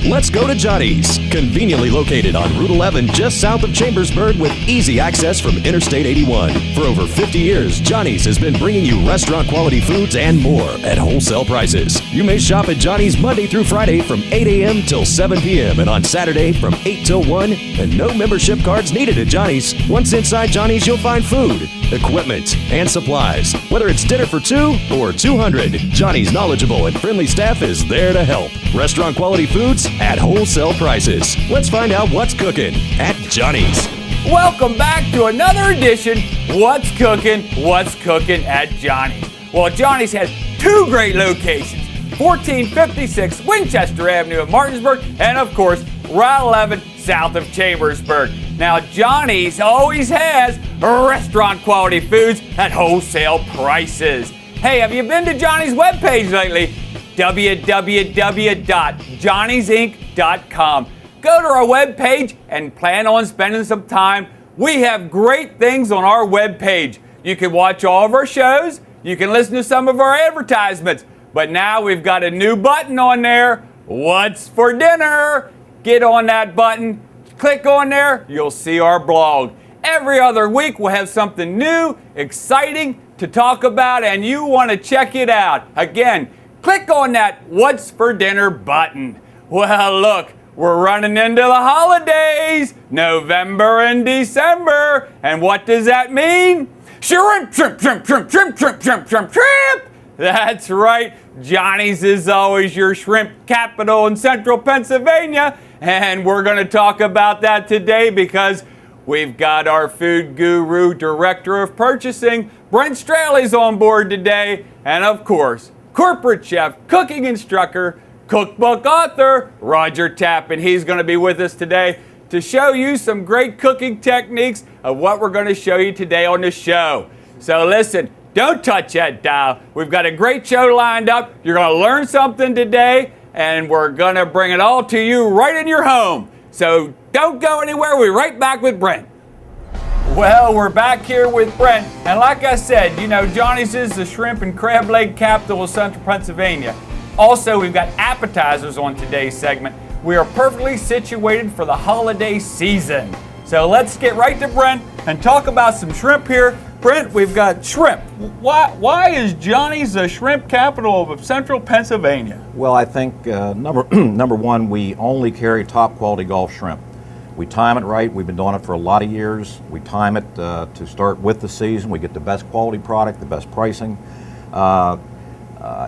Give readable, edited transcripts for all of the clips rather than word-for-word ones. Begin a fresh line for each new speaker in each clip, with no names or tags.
Let's go to Johnnies, conveniently located on Route 11 just south of Chambersburg with easy access from Interstate 81. For over 50 years, Johnnies has been bringing you restaurant quality foods and more at wholesale prices. You may shop at Johnnies Monday through Friday from 8 a.m. till 7 p.m. and on Saturday from 8 till 1, and no membership cards needed at Johnnies. Once inside Johnnies, you'll find food, equipment, and supplies. Whether it's dinner for 2 or 200, Johnnies' knowledgeable and friendly staff is there to help. Restaurant quality foods at wholesale prices. Let's find out what's cooking at Johnnies.
Welcome back to another edition, What's Cooking at Johnnies. Well, Johnnies has two great locations, 1456 Winchester Avenue in Martinsburg, and of course, Route 11 south of Chambersburg. Now, Johnnies always has restaurant quality foods at wholesale prices. Hey, have you been to Johnny's webpage lately? www.johnniesinc.com. Go to our webpage and plan on spending some time. We have great things on our webpage. You can watch all of our shows. You can listen to some of our advertisements. But now we've got a new button on there. What's for dinner? Get on that button. Click on there. You'll see our blog. Every other week we'll have something new, exciting to talk about, and you want to check it out. Again, click on that What's for Dinner button. Well, look, we're running into the holidays, November and December. And what does that mean? Shrimp, shrimp, shrimp, shrimp, shrimp, shrimp, shrimp, shrimp, shrimp. That's right. Johnny's is always your shrimp capital in central Pennsylvania. And we're going to talk about that today because we've got our food guru, director of purchasing, Brent Straley's on board today. And of course, corporate chef, cooking instructor, cookbook author, Roger Tappan. He's going to be with us today to show you some great cooking techniques of what we're going to show you today on the show. So listen, don't touch that dial. We've got a great show lined up. You're going to learn something today, and we're going to bring it all to you right in your home. So don't go anywhere. We're right back with Brent. Well, we're back here with Brent, and like I said, you know, Johnny's is the shrimp and crab leg capital of central Pennsylvania. Also, we've got appetizers on today's segment. We are perfectly situated for the holiday season. So let's get right to Brent and talk about some shrimp here. Brent, we've got shrimp. Why is Johnny's the shrimp capital of central Pennsylvania?
Well, I think number one, we only carry top quality Gulf shrimp. We time it right. We've been doing it for a lot of years. We time it to start with the season. We get the best quality product, the best pricing. I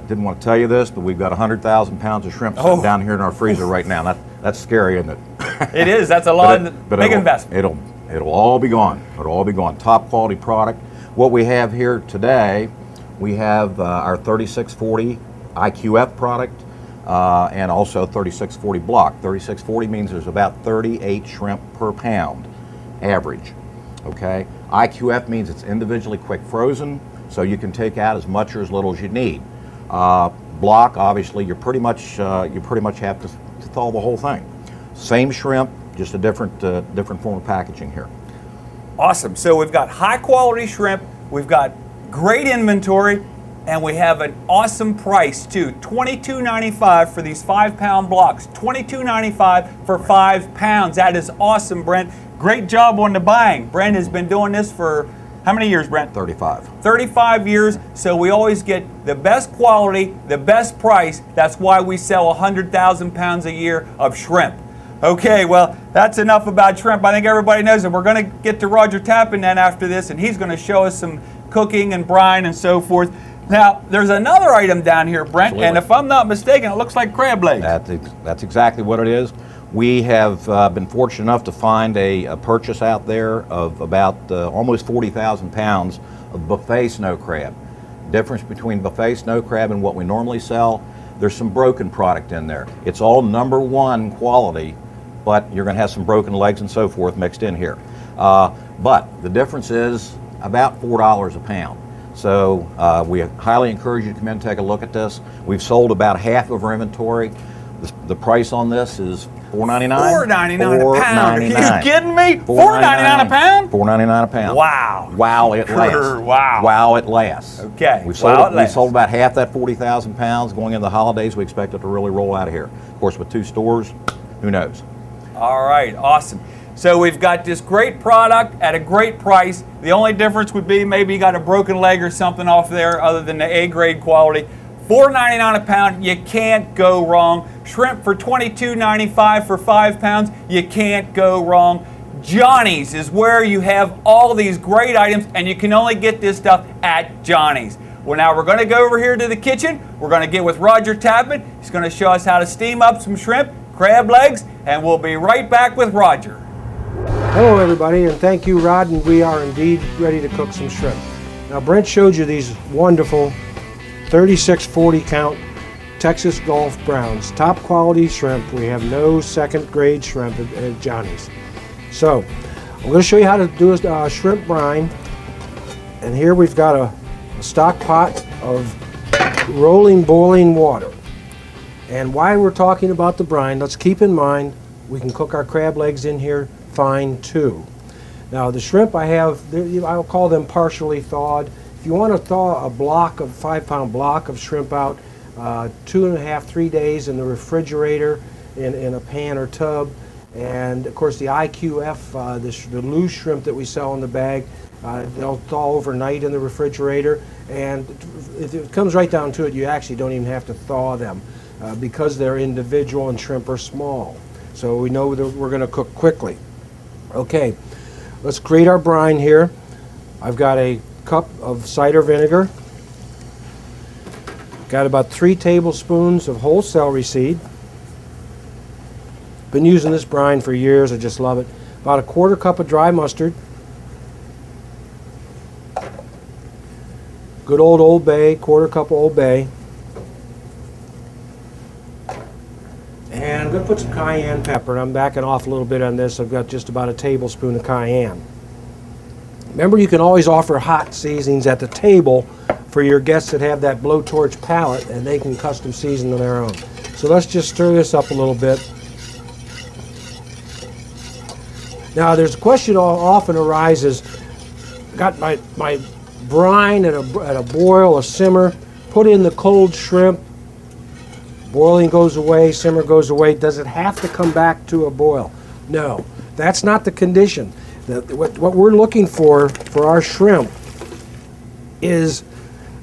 didn't want to tell you this, but we've got 100,000 pounds of shrimp sitting down here in our freezer right now. That's scary, isn't it?
It is. That's a lot of big investment.
It'll all be gone. It'll all be gone. Top quality product. What we have here today, we have our 3640 IQF product and also 3640 block. 3640 means there's about 38 shrimp per pound average. Okay. IQF means it's individually quick frozen, so you can take out as much or as little as you need. Block, obviously, you pretty much have to thaw the whole thing. Same shrimp, just a different form of packaging here.
Awesome. So we've got high quality shrimp, we've got great inventory, and we have an awesome price too. $22.95 for these 5-pound blocks. $22.95 for 5 pounds. That is awesome, Brent. Great job on the buying. Brent has been doing this for how many years, Brent?
35.
35 years, so we always get the best quality, the best price. That's why we sell 100,000 pounds a year of shrimp. Okay, well, that's enough about shrimp. I think everybody knows it. We're going to get to Roger Tappan then after this, and he's going to show us some cooking and brine and so forth. Now, there's another item down here, Brent,
Absolutely.
And if I'm not mistaken, it looks like crab legs.
That's exactly what it is. We have been fortunate enough to find a purchase out there of about almost 40,000 pounds of buffet snow crab. Difference between buffet snow crab and what we normally sell, there's some broken product in there. It's all #1 quality, but you're going to have some broken legs and so forth mixed in here. But the difference is about $4 a pound. So we highly encourage you to come in and take a look at this. We've sold about half of our inventory. The price on this is $4.99.
$4.99 a pound. Are you
$4.99.
kidding me? $4.99 a pound?
$4.99 a pound.
Wow.
While it lasts.
Wow.
While it lasts.
Okay.
We
While
sold about half that 40,000 pounds going into the holidays. We expect it to really roll out of here. Of course, with 2 stores, who knows?
All right, awesome. So we've got this great product at a great price. The only difference would be maybe you got a broken leg or something off there other than the A-grade quality. $4.99 a pound, you can't go wrong. Shrimp for $22.95 for 5 pounds, you can't go wrong. Johnnies is where you have all these great items, and you can only get this stuff at Johnnies. Well, now we're going to go over here to the kitchen. We're going to get with Roger Tappan. He's going to show us how to steam up some shrimp, crab legs, and we'll be right back with Roger.
Hello everybody, and thank you, Rod, and we are indeed ready to cook some shrimp. Now Brent showed you these wonderful 36-40 count Texas Gulf Browns, top quality shrimp. We have no second grade shrimp at Johnny's. So I'm going to show you how to do a shrimp brine, and here we've got a stock pot of rolling boiling water. And while we're talking about the brine, let's keep in mind we can cook our crab legs in here fine too. Now the shrimp I have, I'll call them partially thawed. If you want to thaw a 5-pound block of shrimp out, 2.5, 3 days in the refrigerator in a pan or tub. And of course the IQF, the loose shrimp that we sell in the bag, they'll thaw overnight in the refrigerator. And if it comes right down to it, you actually don't even have to thaw them because they're individual and shrimp are small. So we know that we're going to cook quickly. Okay, let's create our brine here. I've got a cup of cider vinegar. Got about 3 tablespoons of whole celery seed. Been using this brine for years, I just love it. About a 1/4 cup of dry mustard. Good Old Bay, 1/4 cup of Old Bay. And I'm going to put some cayenne pepper, and I'm backing off a little bit on this. I've got just about a tablespoon of cayenne. Remember, you can always offer hot seasonings at the table for your guests that have that blowtorch palate, and they can custom season on their own. So let's just stir this up a little bit. Now, there's a question often arises, got my brine at a boil, a simmer, put in the cold shrimp, boiling goes away, simmer goes away. Does it have to come back to a boil? No, that's not the condition. What we're looking for our shrimp is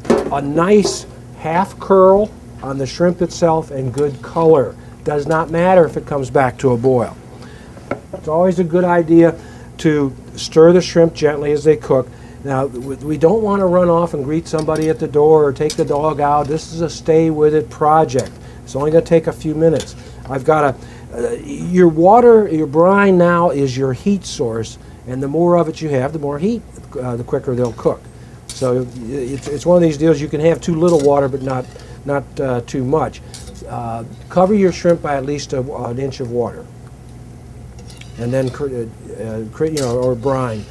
a nice half curl on the shrimp itself and good color. Does not matter if it comes back to a boil. It's always a good idea to stir the shrimp gently as they cook. Now, we don't want to run off and greet somebody at the door or take the dog out. This is a stay with it project. It's only going to take a few minutes. I've got your water, your brine now is your heat source, and the more of it you have, the more heat, the quicker they'll cook. So it's one of these deals, you can have too little water but not too much. Cover your shrimp by at least an inch of water. And then or brine.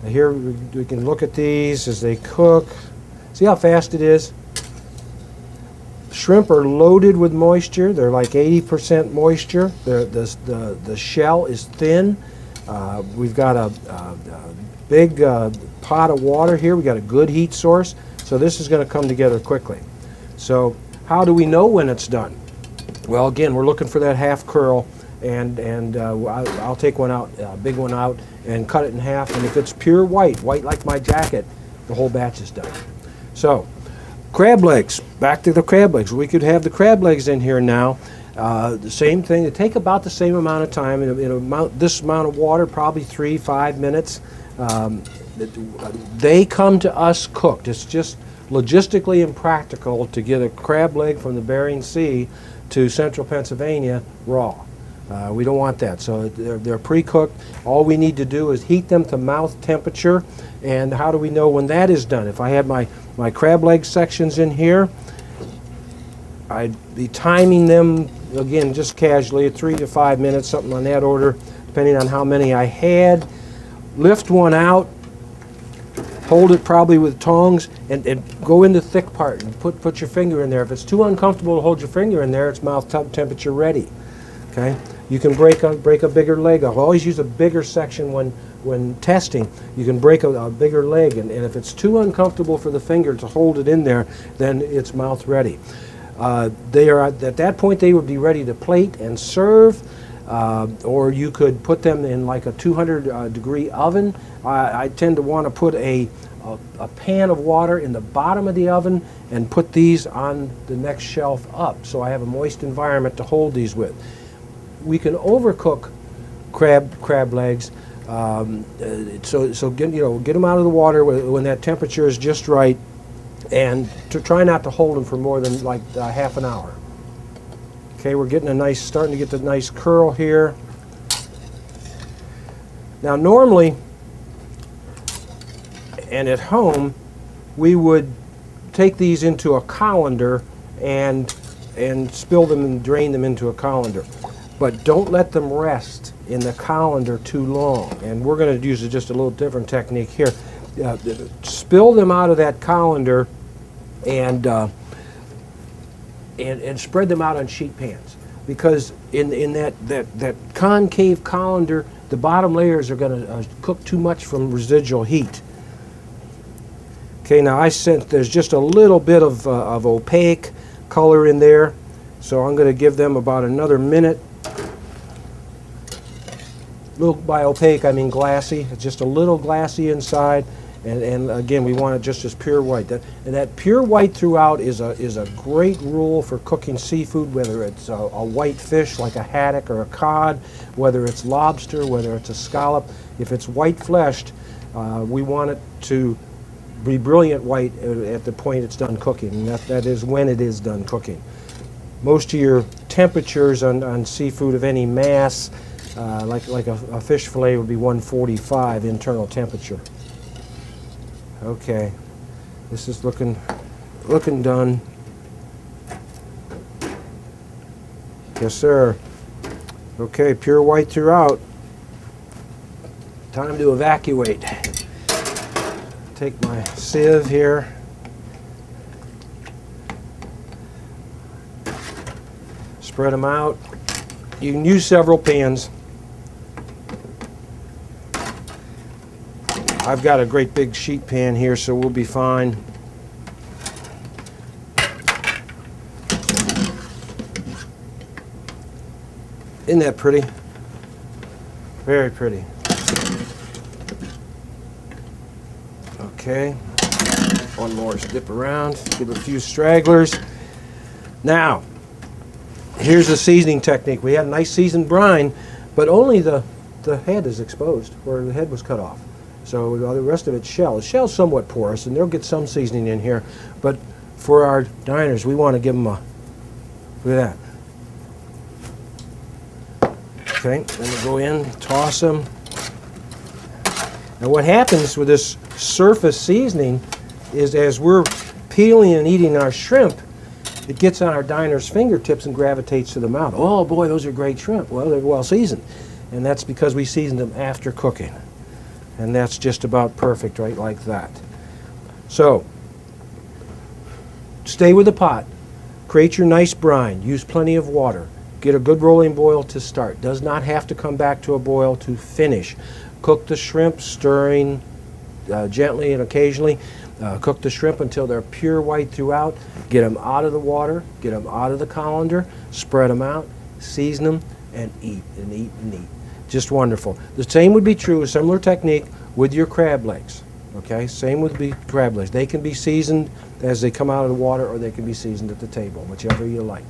Here we can look at these as they cook. See how fast it is? Shrimp are loaded with moisture. They're like 80% moisture. The shell is thin. We've got a big pot of water here. We've got a good heat source. So this is going to come together quickly. So how do we know when it's done? Well, again, we're looking for that half curl. And I'll take one out, a big one out, and cut it in half. And if it's pure white like my jacket, the whole batch is done. So, crab legs. Back to the crab legs. We could have the crab legs in here now. The same thing. They take about the same amount of time. This amount of water, probably 3-5 minutes. They come to us cooked. It's just logistically impractical to get a crab leg from the Bering Sea to central Pennsylvania raw. We don't want that, so they're pre-cooked. All we need to do is heat them to mouth temperature. And how do we know when that is done? If I had my crab leg sections in here, I'd be timing them, again, just casually, 3 to 5 minutes, something on that order, depending on how many I had. Lift one out, hold it probably with tongs, and go in the thick part and put your finger in there. If it's too uncomfortable to hold your finger in there, it's mouth temperature ready. Okay, you can break a bigger leg off. Always use a bigger section when testing. You can break a bigger leg, and if it's too uncomfortable for the finger to hold it in there, then it's mouth ready. They are at that point, they would be ready to plate and serve, or you could put them in like a 200 degree oven. I tend to want to put a pan of water in the bottom of the oven and put these on the next shelf up, so I have a moist environment to hold these with. We can overcook crab legs, so get them out of the water when that temperature is just right, and to try not to hold them for more than like half an hour. Okay, we're getting starting to get the nice curl here. Now normally, and at home, we would take these into a colander and spill them and drain them into a colander. But don't let them rest in the colander too long. And we're going to use just a little different technique here. Spill them out of that colander and spread them out on sheet pans. Because in that concave colander, the bottom layers are going to cook too much from residual heat. Okay, now there's just a little bit of opaque color in there, so I'm going to give them about another minute. By opaque, I mean glassy. It's just a little glassy inside, and again, we want it just as pure white. That pure white throughout is a great rule for cooking seafood, whether it's a white fish like a haddock or a cod, whether it's lobster, whether it's a scallop. If it's white fleshed, we want it to be brilliant white at the point it's done cooking, and that is when it is done cooking. Most of your temperatures on seafood of any mass, like a fish fillet, would be 145 internal temperature. Okay, this is looking done. Yes, sir. Okay, pure white throughout. Time to evacuate. Take my sieve here. Spread them out. You can use several pans. I've got a great big sheet pan here, so we'll be fine. Isn't that pretty? Very pretty. Okay, one more dip around, give a few stragglers. Now, here's the seasoning technique. We had a nice seasoned brine, but only the head is exposed, or the head was cut off. So the rest of it's shell. The shell's somewhat porous, and they'll get some seasoning in here, but for our diners, we want to give them a, look at that. Okay, then we'll go in, toss them. Now what happens with this surface seasoning is as we're peeling and eating our shrimp, it gets on our diner's fingertips and gravitates to the mouth. Oh boy, those are great shrimp. Well, they're well seasoned. And that's because we seasoned them after cooking. And that's just about perfect, right, like that. So, stay with the pot. Create your nice brine. Use plenty of water. Get a good rolling boil to start. Does not have to come back to a boil to finish. Cook the shrimp, stirring gently and occasionally. Cook the shrimp until they're pure white throughout. Get them out of the water. Get them out of the colander. Spread them out. Season them and eat and eat and eat. Just wonderful. The same would be true, a similar technique with your crab legs. Okay, same with the crab legs. They can be seasoned as they come out of the water, or they can be seasoned at the table, whichever you like.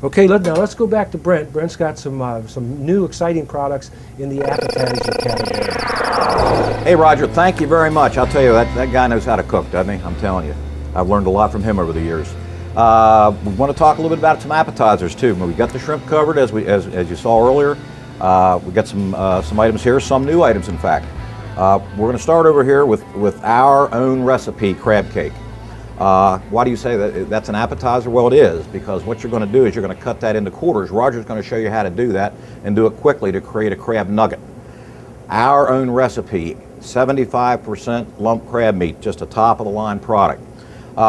Okay, now let's go back to Brent. Brent's got some new exciting products in the appetizer category.
Hey, Roger, thank you very much. I'll tell you, that guy knows how to cook, doesn't he? I'm telling you. I've learned a lot from him over the years. We want to talk a little bit about some appetizers, too. We got the shrimp covered, as you saw earlier. We got some items here, some new items, in fact. We're going to start over here with our own recipe crab cake. Why do you say that that's an appetizer? Well, it is, because what you're going to do is you're going to cut that into quarters. Roger's going to show you how to do that and do it quickly to create a crab nugget. Our own recipe, 75% lump crab meat, just a top-of-the-line product.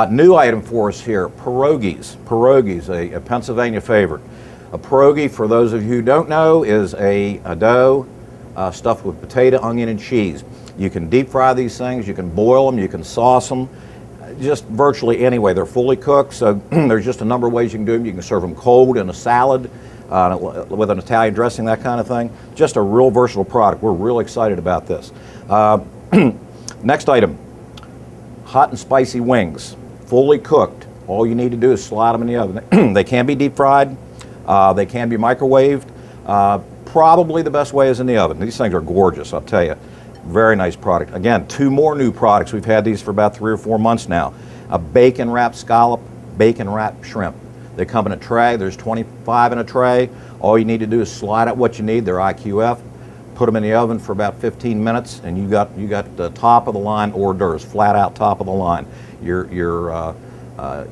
New item for us here, pierogies. Pierogies, a Pennsylvania favorite. A pierogi, for those of you who don't know, is a dough stuffed with potato, onion, and cheese. You can deep fry these things, you can boil them, you can sauce them, just virtually any way. They're fully cooked, so there's just a number of ways you can do them. You can serve them cold in a salad with an Italian dressing, that kind of thing. Just a real versatile product. We're real excited about this. Next item, hot and spicy wings, fully cooked. All you need to do is slide them in the oven. They can be deep fried, they can be microwaved. Probably the best way is in the oven. These things are gorgeous, I'll tell you. Very nice product. Again, 2 more new products. We've had these for about 3 or 4 months now. A bacon wrapped scallop, bacon wrapped shrimp. They come in a tray. There's 25 in a tray. All you need to do is slide out what you need. They're IQF. Put them in the oven for about 15 minutes, and you got the top of the line hors d'oeuvres, flat out top of the line. Your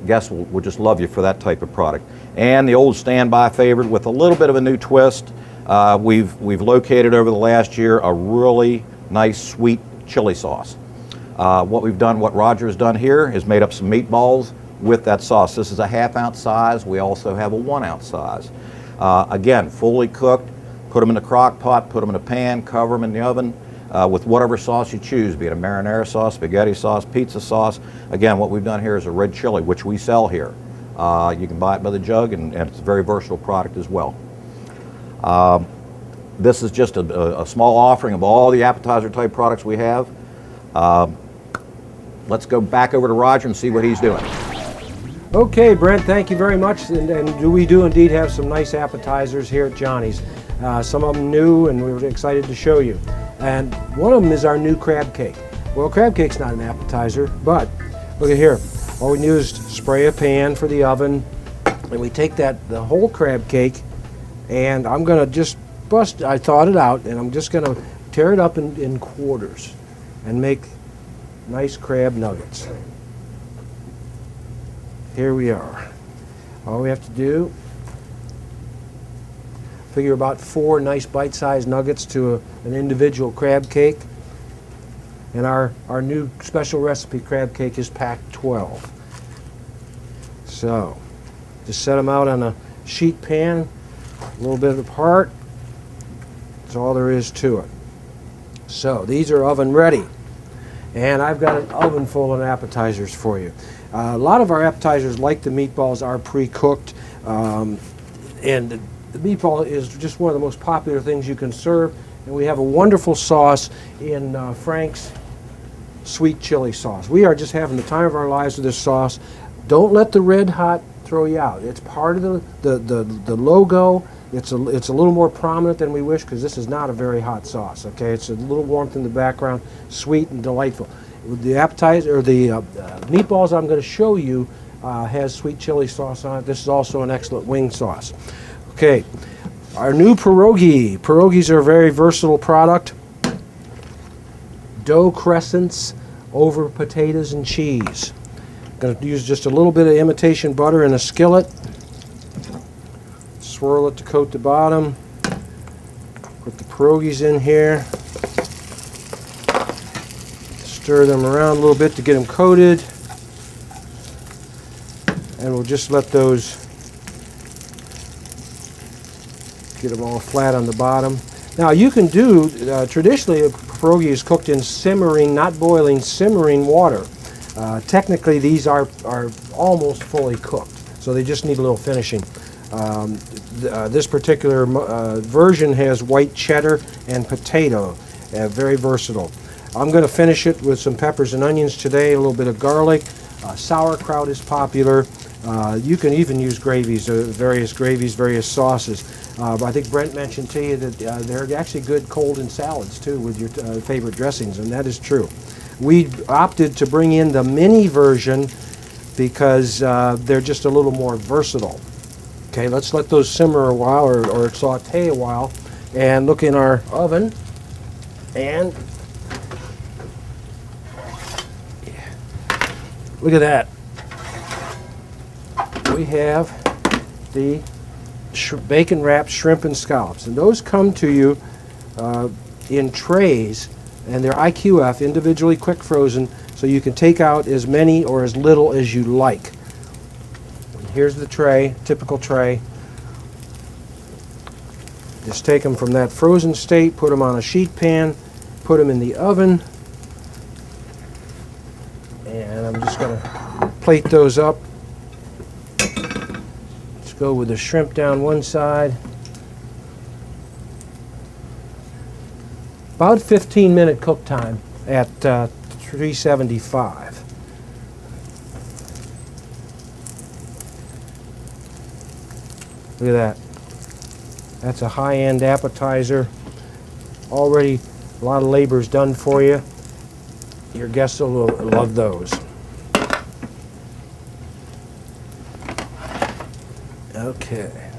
guests will just love you for that type of product. And the old standby favorite with a little bit of a new twist. We've located over the last year a really nice sweet chili sauce. What Roger has done here is made up some meatballs with that sauce. This is a 1/2 ounce size. We also have a 1 ounce size. Again, fully cooked. Put them in the crock pot, put them in a pan, cover them in the oven with whatever sauce you choose, be it a marinara sauce, spaghetti sauce, pizza sauce. Again, what we've done here is a red chili, which we sell here. You can buy it by the jug, and it's a very versatile product as well. This is just a small offering of all the appetizer type products we have. Let's go back over to Roger and see what he's doing.
Okay, Brent, thank you very much. And we do indeed have some nice appetizers here at Johnny's. Some of them new, and we were excited to show you. And one of them is our new crab cake. Well, crab cake's not an appetizer, but look at here. All we do is spray a pan for the oven, and we take the whole crab cake, and I'm gonna just I thawed it out, and I'm just gonna tear it up in quarters and make nice crab nuggets. Here we are. All we have to do, figure about 4 nice bite-sized nuggets to an individual crab cake. And our new special recipe crab cake is packed 12. So, just set them out on a sheet pan, a little bit apart. That's all there is to it. So, these are oven ready. And I've got an oven full of appetizers for you. A lot of our appetizers, like the meatballs, are pre-cooked. And the meatball is just one of the most popular things you can serve. And we have a wonderful sauce in Frank's sweet chili sauce. We are just having the time of our lives with this sauce. Don't let the red hot throw you out. It's part of the logo. It's a little more prominent than we wish, because this is not a very hot sauce. Okay, it's a little warmth in the background, sweet and delightful. The appetizer, or the meatballs I'm going to show you has sweet chili sauce on it. This is also an excellent wing sauce. Okay, our new pierogi. Pierogies are a very versatile product. Dough crescents over potatoes and cheese. I'm going to use just a little bit of imitation butter in a skillet. Swirl it to coat the bottom. Put the pierogies in here. Stir them around a little bit to get them coated. And we'll just let those get them all flat on the bottom. Now you can do, traditionally a pierogi is cooked in simmering, not boiling, simmering water. Technically these are almost fully cooked, so they just need a little finishing. This particular version has white cheddar and potato, very versatile. I'm going to finish it with some peppers and onions today, a little bit of garlic. Sauerkraut is popular. You can even use gravies, various gravies, various sauces. But I think Brent mentioned to you that they're actually good cold in salads too with your favorite dressings, and that is true. We opted to bring in the mini version because they're just a little more versatile. Okay, let's let those simmer a while or saute a while, and look in our oven. And look at that. We have the bacon wrapped shrimp and scallops, and those come to you in trays, and they're IQF, individually quick frozen, so you can take out as many or as little as you like. And here's the tray, typical tray. Just take them from that frozen state, put them on a sheet pan, put them in the oven, and I'm just going to plate those up. Let's go with the shrimp down one side. About 15-minute cook time at 375. Look at that. That's a high-end appetizer. Already a lot of labor's done for you. Your guests will love those. Okay.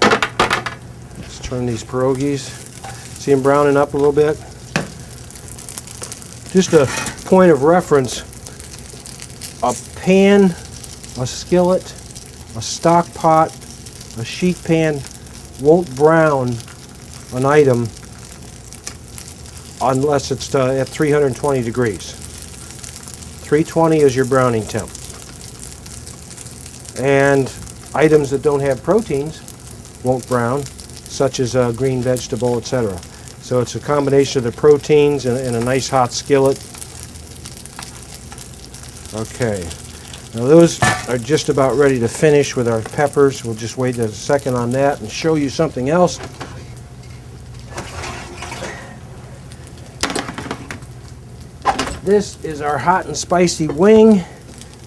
Let's turn these pierogies. See them browning up a little bit? Just a point of reference, a pan, a skillet, a stock pot, a sheet pan won't brown an item unless it's at 320 degrees. 320 is your browning temp. And items that don't have proteins won't brown, such as a green vegetable, etc. So it's a combination of the proteins and a nice hot skillet. Okay. Now those are just about ready to finish with our peppers. We'll just wait a second on that and show you something else. This is our hot and spicy wing.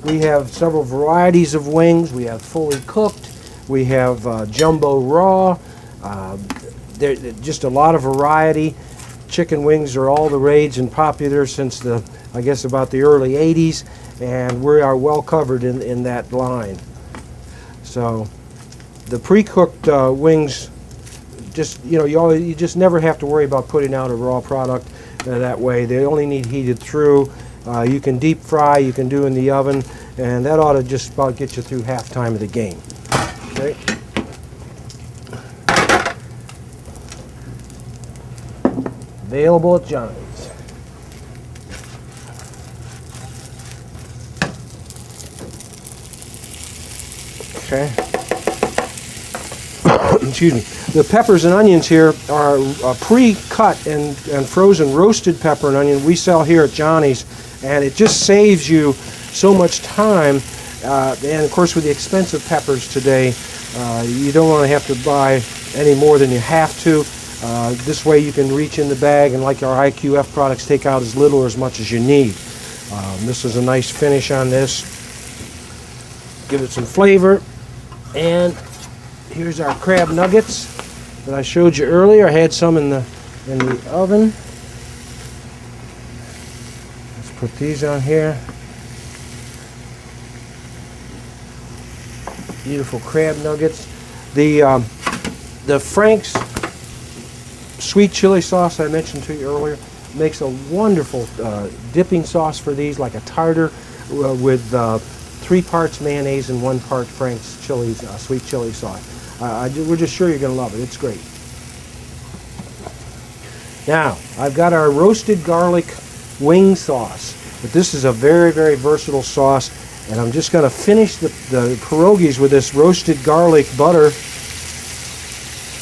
We have several varieties of wings. We have fully cooked. We have jumbo raw. There's just a lot of variety. Chicken wings are all the rage and popular since I guess about the early 80s. And we are well covered in that line. So the pre-cooked wings, just you just never have to worry about putting out a raw product that way. They only need heated through. You can deep fry, you can do in the oven, and that ought to just about get you through halftime of the game. Okay. Available at Johnnies. Okay. Excuse me. The peppers and onions here are pre-cut and frozen roasted pepper and onion we sell here at Johnnies, and it just saves you so much time. And of course, with the expensive peppers today, you don't want to have to buy any more than you have to. This way, you can reach in the bag and, like our IQF products, take out as little or as much as you need. This is a nice finish on this. Give it some flavor. And here's our crab nuggets that I showed you earlier. I had some in the oven. Let's put these on here. Beautiful crab nuggets. The Frank's sweet chili sauce I mentioned to you earlier makes a wonderful dipping sauce for these, like a tartar with 3 parts mayonnaise and 1 part Frank's sweet chili sauce. We're just sure you're going to love it. It's great. Now, I've got our roasted garlic wing sauce. But this is a very, very versatile sauce. And I'm just going to finish the pierogies with this roasted garlic butter.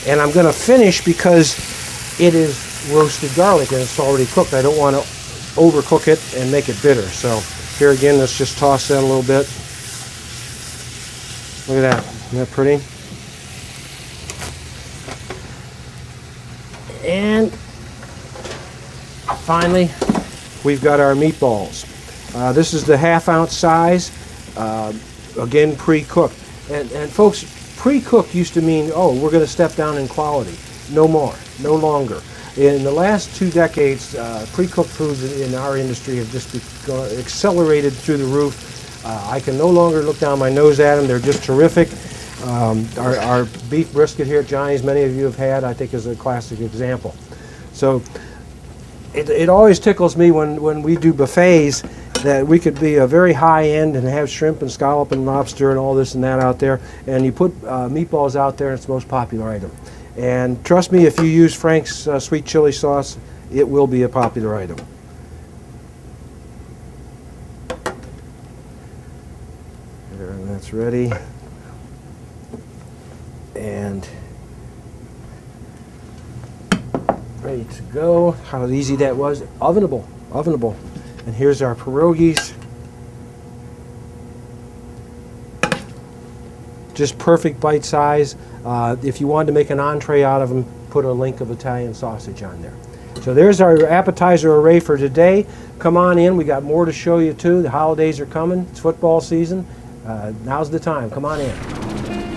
And I'm going to finish because it is roasted garlic and it's already cooked. I don't want to overcook it and make it bitter. So here again, let's just toss that a little bit. Look at that. Isn't that pretty? And finally, we've got our meatballs. This is the ½ ounce size. Again, pre-cooked. And folks, pre-cooked used to mean, oh, we're going to step down in quality. No more, no longer. In the last 2 decades, pre-cooked foods in our industry have just accelerated through the roof. I can no longer look down my nose at them. They're just terrific. Our beef brisket here at Johnny's, many of you have had, I think is a classic example. So it always tickles me when we do buffets that we could be a very high end and have shrimp and scallop and lobster and all this and that out there, and you put meatballs out there, and it's the most popular item. And trust me, if you use Frank's sweet chili sauce, it will be a popular item. There, and that's ready. Ready to go. How easy that was. Ovenable. Ovenable. And here's our pierogies. Just perfect bite size. If you wanted to make an entree out of them, put a link of Italian sausage on there. So there's our appetizer array for today. Come on in. We got more to show you too. The holidays are coming. It's football season. Now's the time. Come on in.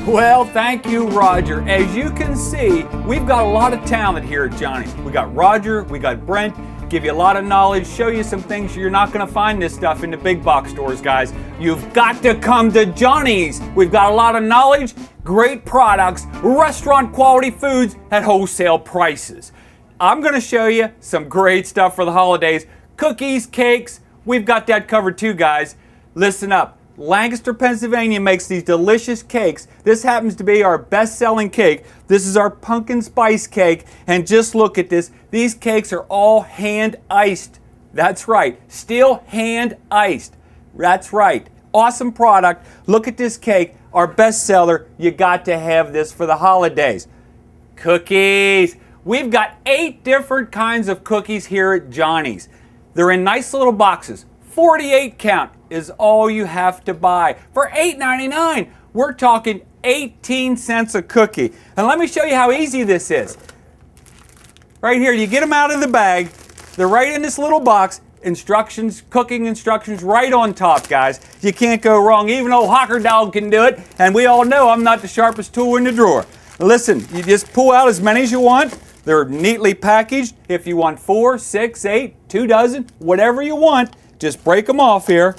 Well, thank you, Roger. As you can see, we've got a lot of talent here at Johnny's. We got Roger, we got Brent, give you a lot of knowledge, show you some things you're not going to find this stuff in the big box stores, guys. You've got to come to Johnny's. We've got a lot of knowledge, great products, restaurant quality foods at wholesale prices. I'm going to show you some great stuff for the holidays. Cookies, cakes, we've got that covered too, guys. Listen up. Lancaster, Pennsylvania makes these delicious cakes. This happens to be our best-selling cake. This is our pumpkin spice cake, and just look at this. These cakes are all hand-iced. That's right, still hand-iced. That's right, awesome product. Look at this cake, our bestseller. You got to have this for the holidays. Cookies. We've got 8 different kinds of cookies here at Johnny's. They're in nice little boxes. 48 count is all you have to buy. For $8.99, we're talking 18 cents a cookie. And let me show you how easy this is. Right here, you get them out of the bag. They're right in this little box. Instructions, cooking instructions right on top, guys. You can't go wrong. Even old Hocker Dog can do it. And we all know I'm not the sharpest tool in the drawer. Listen, you just pull out as many as you want. They're neatly packaged. If you want 4, 6, 8, 2 dozen, whatever you want, just break them off here.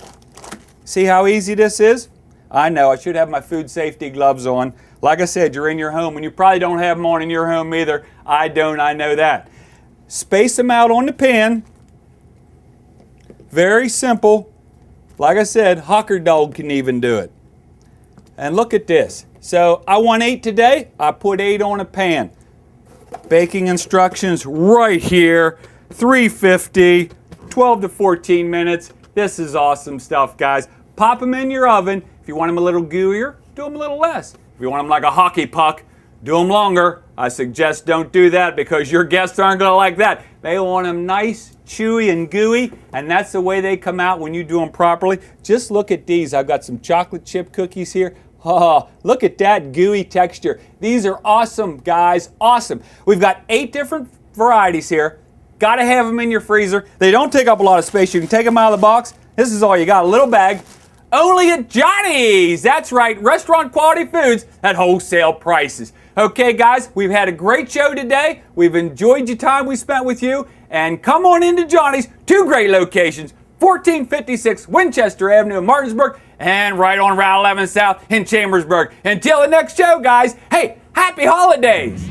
See how easy this is? I know, I should have my food safety gloves on. Like I said, you're in your home, and you probably don't have them on in your home either. I don't, I know that. Space them out on the pan. Very simple. Like I said, Hocker Dog can even do it. And look at this. So I want 8 today, I put 8 on a pan. Baking instructions right here, 350, 12 to 14 minutes. This is awesome stuff, guys. Pop them in your oven. If you want them a little gooier, do them a little less. If you want them like a hockey puck, do them longer. I suggest don't do that because your guests aren't going to like that. They want them nice, chewy, and gooey, and that's the way they come out when you do them properly. Just look at these. I've got some chocolate chip cookies here. Oh, look at that gooey texture. These are awesome, guys. Awesome. We've got 8 different varieties here. Got to have them in your freezer. They don't take up a lot of space. You can take them out of the box. This is all you got, a little bag. Only at Johnny's. That's right, restaurant quality foods at wholesale prices. Okay, guys, we've had a great show today. We've enjoyed the time we spent with you. And come on into Johnny's. 2 great locations, 1456 Winchester Avenue in Martinsburg and right on Route 11 South in Chambersburg. Until the next show, guys, hey, happy holidays.